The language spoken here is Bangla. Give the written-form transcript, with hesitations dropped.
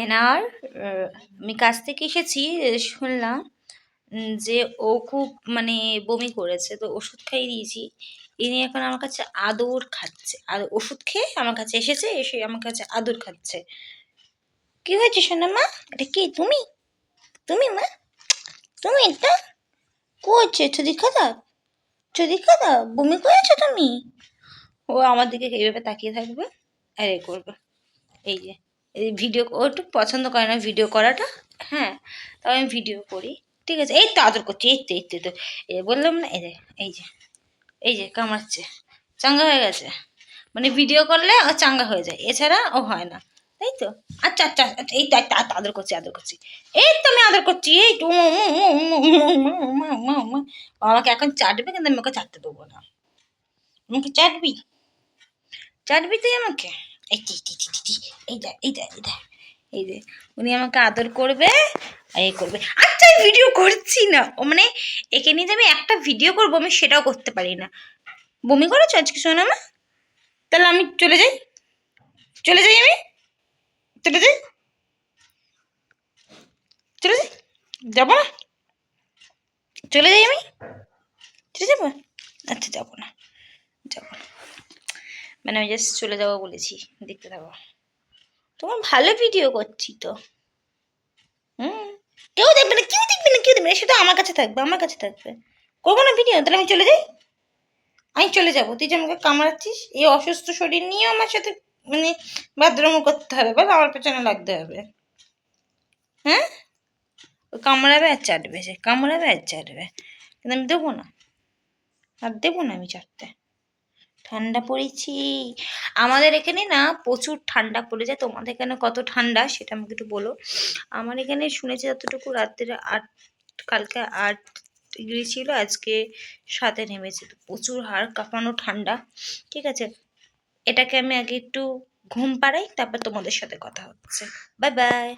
এনার আমি কাছ থেকে এসেছি, শুনলাম যে ও খুব বমি করেছে, তো ওষুধ খাইয়ে দিয়েছি। ইনি এখন আমার কাছে আদর খাচ্ছে, আর ওষুধ খেয়ে আমার কাছে এসেছে, এসে আমার কাছে আদর খাচ্ছে। কি হয়েছে সোনা মা? এটা কি তুমি? তুমি মা? তুমি এটা করছে? ছদি খাতা, ছদি খাতা, বমি করেছো তুমি? ও আমার দিকে এইভাবে তাকিয়ে থাকবে আর এ করবে। এই যে এই ভিডিও, ও একটু পছন্দ করে না ভিডিও করাটা। হ্যাঁ, তাও আমি ভিডিও করি। ঠিক আছে, এই তো আদর করছি, এই তো বললাম না, এই যে কামড়াচ্ছে, চাঙ্গা হয়ে গেছে। ভিডিও করলে ও চাঙ্গা হয়ে যায়, এছাড়া ও হয় না। তাই তো? আচ্ছা আচ্ছা আচ্ছা, এই তো আদর করছি। এই তো আমি আদর করছি, এই তো আমাকে এখন চাটবে, কিন্তু আমি ওকে চাটতে দেবো না। আমাকে চাটবি? চাটবি তুই আমাকে? এই এই যে উনি আমাকে আদর করবে আর এ করবে। আচ্ছা, ভিডিও করছি না, ও একে নিয়ে যে আমি একটা ভিডিও করবো, আমি সেটাও করতে পারি না। বমি করেছো আজকে শোনা মা? তাহলে আমি চলে যাই, চলে যাই, আমি চলে যাই, চলে যাই, যাবো না, চলে যাই, আমি চলে যাবো। আচ্ছা, যাবো না, আমি জাস্ট চলে যাবো বলেছি, দেখতে থাকো। তোমার ভালো ভিডিও করছি তো। কেউ দেখবে না, শুধু আমার কাছে থাকবে। করবো না ভিডিও, তাহলে আমি চলে যাই, আমি চলে যাবো। তুই যে আমাকে কামড়াচ্ছিস, এই অসুস্থ শরীর নিয়ে আমার সাথে বাথরুম করতে হবে, বল আমার পেছনে লাগতে হবে? হ্যাঁ, কামড়াবে আর চাটবে, কিন্তু আমি দেবো না, আমি চাটতে। ঠান্ডা পড়েছি আমাদের এখানে না, প্রচুর ঠান্ডা পড়ে যায়। তোমাদের এখানে কত ঠান্ডা সেটা আমাকে একটু বলো। আমার এখানে শুনেছি যতটুকু, রাত্রে কালকে 8 ডিগ্রি ছিল, আজকে 7-এ নেমেছে। তো প্রচুর হাড় কাঁপানো ঠান্ডা। ঠিক আছে, এটাকে আমি আগে একটু ঘুম পাড়াই, তারপর তোমাদের সাথে কথা হচ্ছে। Bye bye.